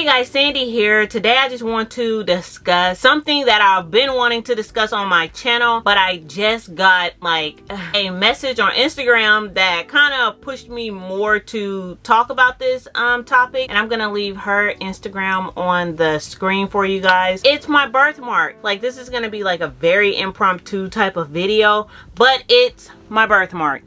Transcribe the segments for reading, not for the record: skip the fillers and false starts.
Hey guys, Sandy here. Today I just want to discuss something that I've been wanting to discuss on my channel, but I just got like a message on Instagram that kind of pushed me more to talk about this topic, and I'm gonna leave her Instagram on the screen for you guys. It's my birthmark. Like, this is gonna be like a very impromptu type of video, but it's my birthmark.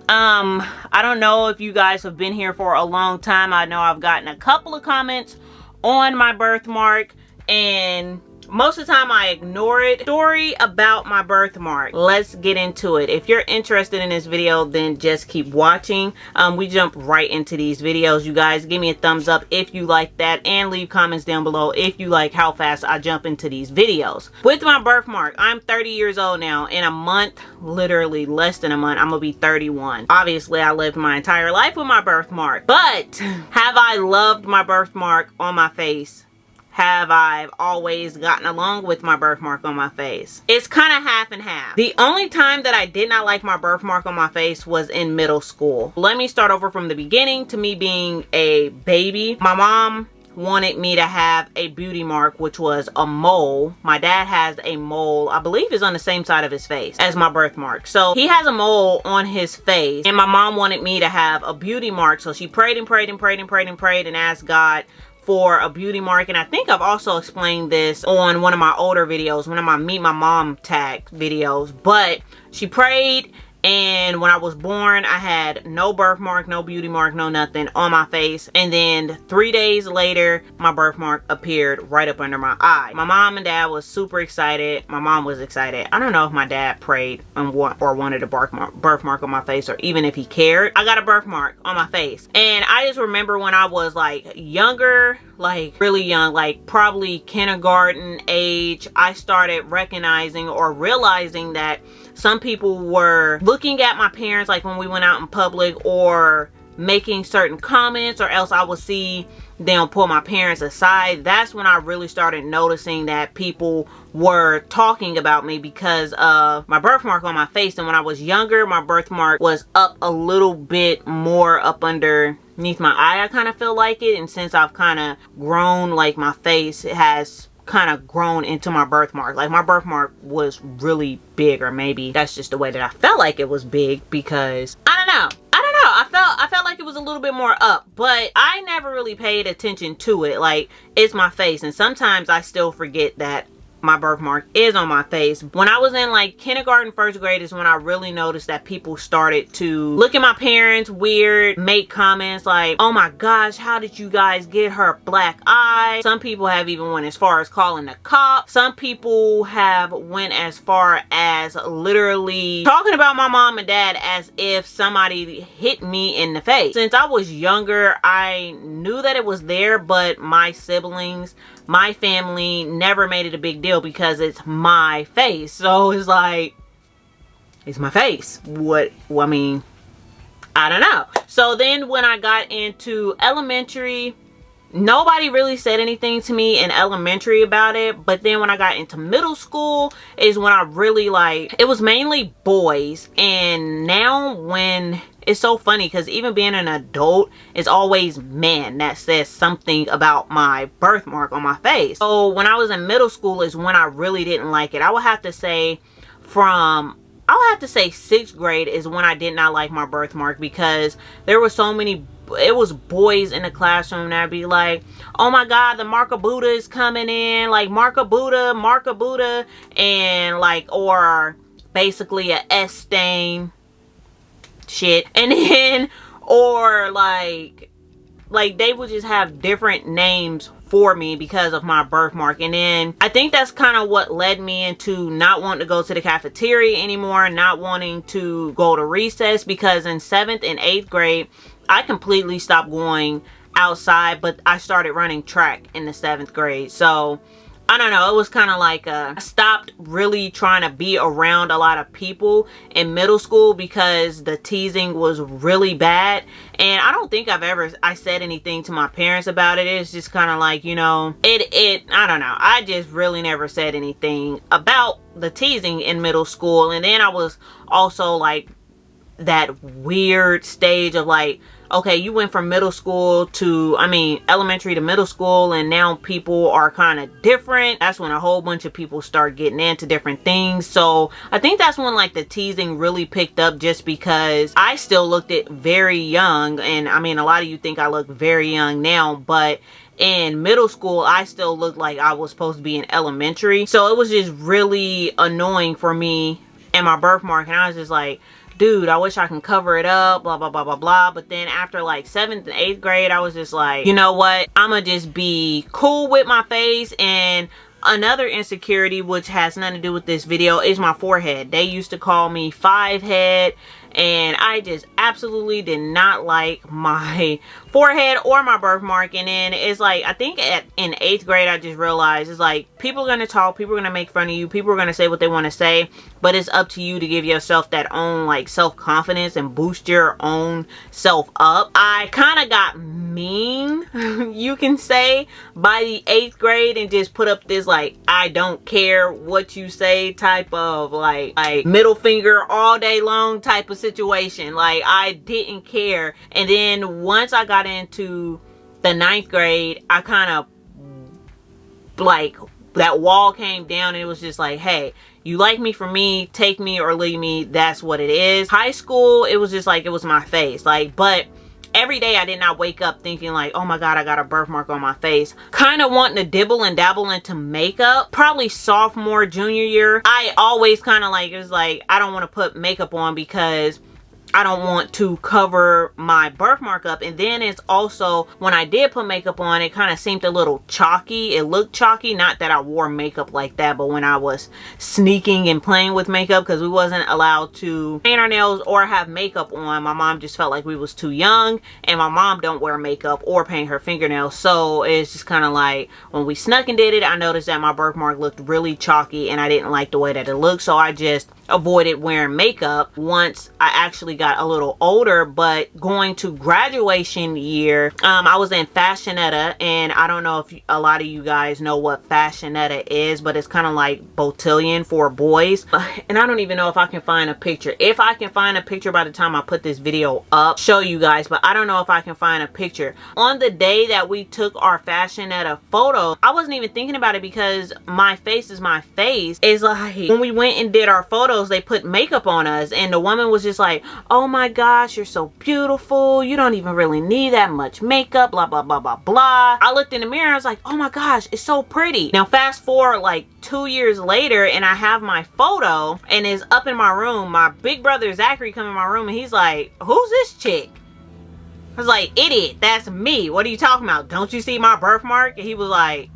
I don't know if you guys have been here for a long time. I know I've gotten a couple of comments on my birthmark, and most of the time I ignore it. Story about my birthmark. Let's get into it. If you're interested in this video, then just keep watching. We jump right into these videos. You guys give me a thumbs up if you like that, and leave comments down below if you like how fast I jump into these videos. With my birthmark, I'm 30 years old now. In a month, literally less than a month, I'm gonna be 31. Obviously, I lived my entire life with my birthmark, but have I loved my birthmark on my face? Have I always gotten along with my birthmark on my face? It's kind of half and half. The only time that I did not like my birthmark on my face was in middle school. Let me start over from the beginning. To me being a baby, my mom wanted me to have a beauty mark, which was a mole. My dad has a mole, I believe is on the same side of his face as my birthmark. So he has a mole on his face, and my mom wanted me to have a beauty mark. So she prayed and prayed and prayed and prayed and prayed and asked God for a beauty mark. And I think I've also explained this on one of my older videos, one of my Meet My Mom tag videos. But she prayed, and when I was born, I had no birthmark, no beauty mark, no nothing on my face. And then 3 days later, my birthmark appeared right up under my eye. My mom and dad was super excited. My mom was excited. I don't know if my dad prayed or wanted a birthmark on my face, or even if he cared. I got a birthmark on my face. And I just remember when I was like younger, like really young, like probably kindergarten age, I started recognizing or realizing that some people were looking at my parents, like when we went out in public, or making certain comments, or else I would see them pull my parents aside. That's when I really started noticing that people were talking about me because of my birthmark on my face. And when I was younger, my birthmark was up a little bit more up underneath my eye, I kind of feel like it. And since I've kind of grown, like my face has kind of grown into my birthmark. Like my birthmark was really big, or maybe that's just the way that I felt like it was big, because I don't know. I felt like it was a little bit more up, but I never really paid attention to it. Like, it's my face, and sometimes I still forget that my birthmark is on my face. When I was in like kindergarten, first grade is when I really noticed that people started to look at my parents weird, make comments like, oh my gosh, how did you guys get her black eye? Some people have even went as far as calling the cops. Some people have went as far as literally talking about my mom and dad as if somebody hit me in the face. Since I was younger, I knew that it was there, but my siblings, my family never made it a big deal because it's my face. So it's like, it's my face. I mean, I don't know. So then when I got into elementary, nobody really said anything to me in elementary about it. But then when I got into middle school is when I really like, it was mainly boys. And now when, it's so funny because even being an adult, it's always men that says something about my birthmark on my face. So when I was in middle school is when I really didn't like it. I would have to say sixth grade is when I did not like my birthmark, because there were so many, it was boys in the classroom that would be like, oh my god, the mark of Buddha is coming in, like mark of Buddha, and like, or basically a S stain shit. And then, or like they would just have different names for me because of my birthmark. And then I think that's kind of what led me into not wanting to go to the cafeteria anymore, not wanting to go to recess, because in 7th and 8th grade I completely stopped going outside, but I started running track in the 7th grade. So I don't know, it was kind of like I stopped really trying to be around a lot of people in middle school because the teasing was really bad. And I don't think I said anything to my parents about it. It's just kind of like, you know, I don't know. I just really never said anything about the teasing in middle school. And then I was also like that weird stage of like, okay, you went from middle school to, I mean, elementary to middle school, and now people are kind of different. That's when a whole bunch of people start getting into different things. So I think that's when like the teasing really picked up, just because I still looked it very young. And I mean, a lot of you think I look very young now, but in middle school I still looked like I was supposed to be in elementary. So it was just really annoying for me and my birthmark, and I was just like, dude, I wish I can cover it up, blah blah blah blah blah. But then after like 7th and 8th grade, I was just like, you know what, I'm gonna just be cool with my face. And another insecurity, which has nothing to do with this video, is my forehead. They used to call me 5 head, and I just absolutely did not like my forehead or my birthmark. And then it's like, I think in 8th grade I just realized, it's like, people are gonna talk, people are gonna make fun of you, people are gonna say what they want to say, but it's up to you to give yourself that own like self-confidence and boost your own self up. I kind of got mean, you can say, by the 8th grade, and just put up this like, I don't care what you say type of like middle finger all day long type of situation. Like, I didn't care. And then once I got into the 9th grade, I kind of like, that wall came down, and it was just like, hey, you like me for me, take me or leave me, that's what it is. High school, it was just like, it was my face. Like, but every day I did not wake up thinking like, oh my god, I got a birthmark on my face. Kind of wanting to dibble and dabble into makeup probably sophomore, junior year. I always kind of like, it was like, I don't want to put makeup on because I don't want to cover my birthmark up. And then it's also, when I did put makeup on, it kind of seemed a little chalky. It looked chalky. Not that I wore makeup like that, but when I was sneaking and playing with makeup, because we wasn't allowed to paint our nails or have makeup on, my mom just felt like we was too young, and my mom don't wear makeup or paint her fingernails. So it's just kind of like, when we snuck and did it, I noticed that my birthmark looked really chalky, and I didn't like the way that it looked. So I just avoided wearing makeup once I actually got a little older. But going to graduation year, I was in fashionetta, and I don't know if a lot of you guys know what fashionetta is, but it's kind of like botillion for boys. And I don't even know if I can find a picture. If I can find a picture by the time I put this video up, show you guys, but I don't know if I can find a picture. On the day that we took our fashionetta photo, I wasn't even thinking about it, because my face is my face. It's like, when we went and did our photos, they put makeup on us, and the woman was just like, oh my gosh, you're so beautiful, you don't even really need that much makeup, blah blah blah blah blah. I looked in the mirror, I was like, oh my gosh, it's so pretty. Now fast forward like 2 years later, and I have my photo, and it's up in my room. My big brother Zachary come in my room, and he's like, who's this chick? I was like, idiot, that's me. What are you talking about? Don't you see my birthmark? And he was like,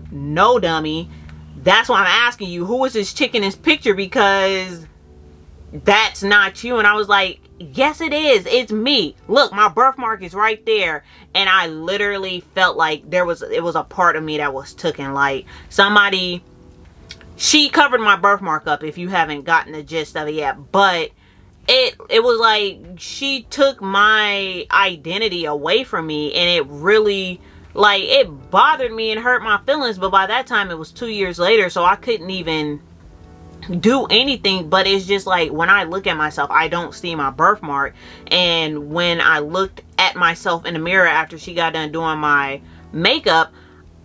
no, dummy. That's why I'm asking you, who is this chick in this picture, because that's not you. And I was like, yes it is, it's me. Look, my birthmark is right there. And I literally felt like it was a part of me that was taken. Like, somebody, she covered my birthmark up, if you haven't gotten the gist of it yet. But it was like, she took my identity away from me, and it really, like, it bothered me and hurt my feelings. But by that time, it was 2 years later, so I couldn't even do anything. But it's just like, when I look at myself, I don't see my birthmark. And when I looked at myself in the mirror after she got done doing my makeup,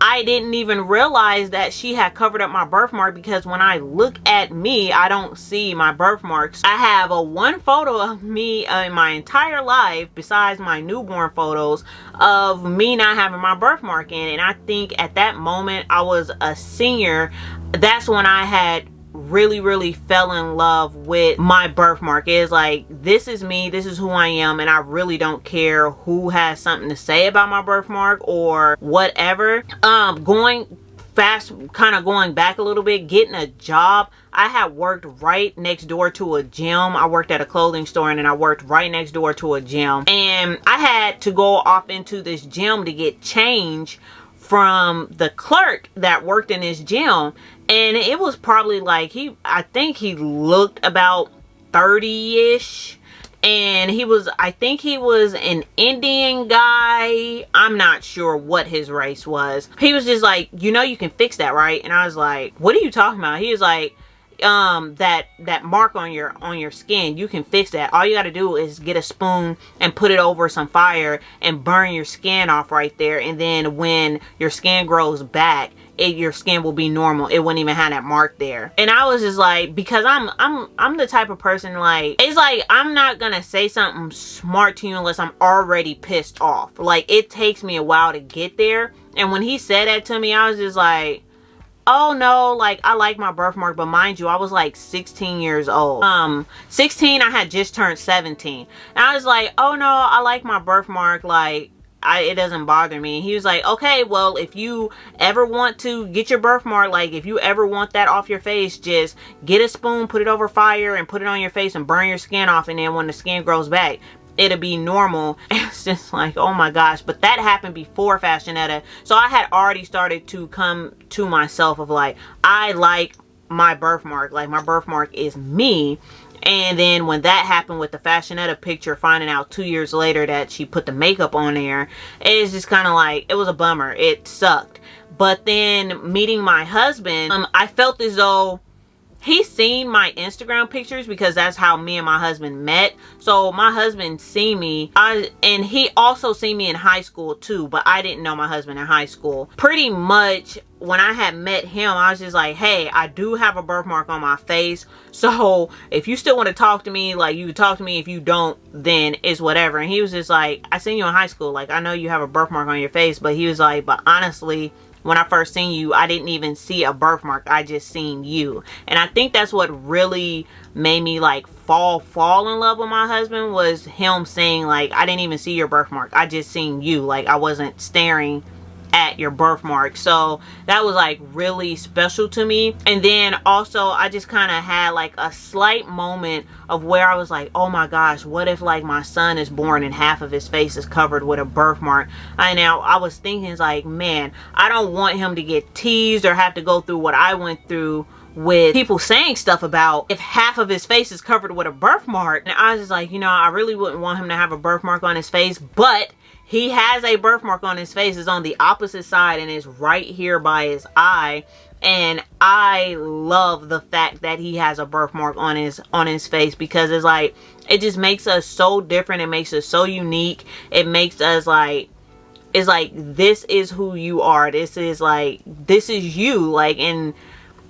I didn't even realize that she had covered up my birthmark, because when I look at me, I don't see my birthmarks. I have one photo of me in my entire life, besides my newborn photos, of me not having my birthmark in. And I think at that moment, I was a senior. That's when I had really fell in love with my birthmark. It's like, this is me, this is who I am, and I really don't care who has something to say about my birthmark or whatever. Going back a little bit, getting a job, I had worked right next door to a gym. I worked at a clothing store, and then I worked right next door to a gym, and I had to go off into this gym to get change from the clerk that worked in this gym. And it was probably like, I think he looked about 30-ish. And I think he was an Indian guy. I'm not sure what his race was. He was just like, you know, you can fix that, right? And I was like, what are you talking about? He was like, that mark on your skin, you can fix that. All you got to do is get a spoon and put it over some fire and burn your skin off right there, and then when your skin grows back, your skin will be normal. It wouldn't even have that mark there. And I was just like, because I'm the type of person, like, it's like I'm not gonna say something smart to you unless I'm already pissed off. Like, it takes me a while to get there. And when he said that to me, I was just like, oh no, like, I like my birthmark. But mind you, I was like 16 years old. 16, I had just turned 17. And I was like, oh no, I like my birthmark. Like, it doesn't bother me. And he was like, okay, well, if you ever want to get your birthmark, like, if you ever want that off your face, just get a spoon, put it over fire, and put it on your face and burn your skin off. And then when the skin grows back, it'll be normal. It's just like, oh my gosh. But that happened before Fashionetta. So I had already started to come to myself of like, I like my birthmark. Like, my birthmark is me. And then when that happened with the Fashionetta picture, finding out 2 years later that she put the makeup on there, it's just kind of like, it was a bummer. It sucked. But then meeting my husband, I felt as though he's seen my Instagram pictures, because that's how me and my husband met. So my husband seen me, and he also seen me in high school too, but I didn't know my husband in high school. Pretty much when I had met him, I was just like, hey, I do have a birthmark on my face. So if you still want to talk to me, like, you can talk to me. If you don't, then it's whatever. And he was just like, I seen you in high school. Like, I know you have a birthmark on your face. But he was like, but honestly, when I first seen you, I didn't even see a birthmark. I just seen you. And I think that's what really made me like fall in love with my husband, was him saying like, I didn't even see your birthmark. I just seen you. Like, I wasn't staring at your birthmark. So that was like really special to me. And then also I just kind of had like a slight moment of where I was like, oh my gosh, what if like my son is born and half of his face is covered with a birthmark? I was thinking, like, man, I don't want him to get teased or have to go through what I went through with people saying stuff about if half of his face is covered with a birthmark. And I was just like, you know, I really wouldn't want him to have a birthmark on his face, but he has a birthmark on his face. It's on the opposite side and it's right here by his eye. And I love the fact that he has a birthmark on his face, because it's like, it just makes us so different. It makes us so unique. It makes us like, it's like, this is who you are. This is like, this is you. Like, and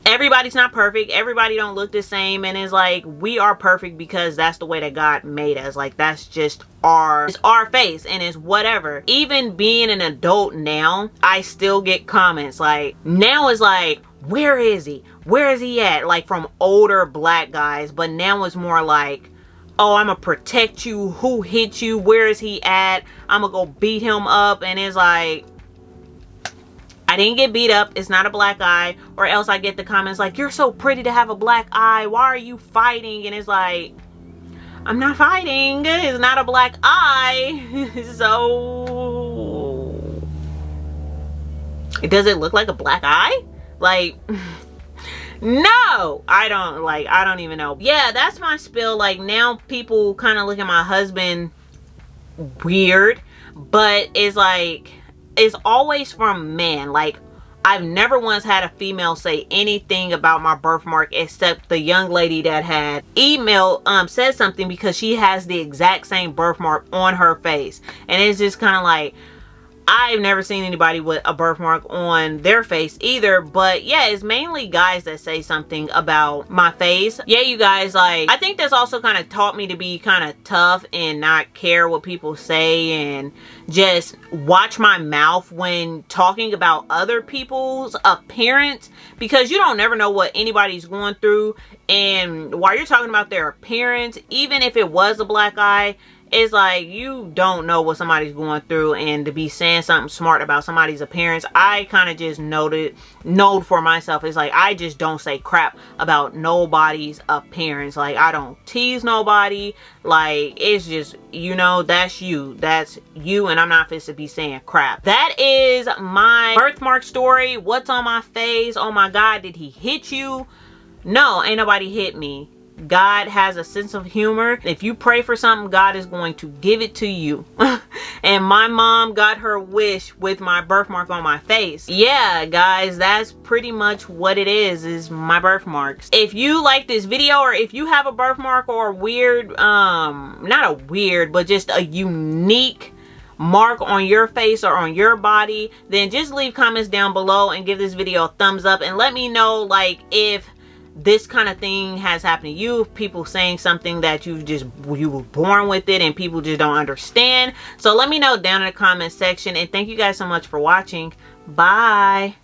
everybody's not perfect. Everybody don't look the same. And it's like, we are perfect because that's the way that God made us. Like, that's just it's our face, and it's whatever. Even being an adult now, I still get comments like, now it's like, where is he? Where is he at? Like, from older black guys. But now it's more like, oh, I'm gonna protect you. Who hit you? Where is he at? I'm gonna go beat him up. And it's like, I didn't get beat up. It's not a black eye. Or else I get the comments like, you're so pretty to have a black eye. Why are you fighting? And it's like, I'm not fighting. It's not a black eye. So, does it look like a black eye? Like, no, I don't even know. Yeah, that's my spill. Like, now people kind of look at my husband weird, but it's like, it's always from men. Like, I've never once had a female say anything about my birthmark, except the young lady that had said something because she has the exact same birthmark on her face. And it's just kind of like, I've never seen anybody with a birthmark on their face either. But yeah, it's mainly guys that say something about my face. Yeah, you guys, like, I think that's also kind of taught me to be kind of tough and not care what people say, and just watch my mouth when talking about other people's appearance, because you don't never know what anybody's going through. And while you're talking about their appearance, even if it was a black eye, it's like, you don't know what somebody's going through. And to be saying something smart about somebody's appearance, I kind of just know for myself, it's like, I just don't say crap about nobody's appearance. Like, I don't tease nobody. Like, it's just, you know, that's you, and I'm not fit to be saying crap. That is my birthmark story. What's on my face? Oh my God, did he hit you? No, ain't nobody hit me. God has a sense of humor. If you pray for something, God is going to give it to you. And my mom got her wish with my birthmark on my face. Yeah, guys, that's pretty much what it is my birthmarks. If you like this video, or if you have a birthmark or a weird, not a weird, but just a unique mark on your face or on your body, then just leave comments down below and give this video a thumbs up, and let me know, like, if this kind of thing has happened to you, people saying something that you were born with it and people just don't understand. So let me know down in the comment section, and thank you guys so much for watching. Bye.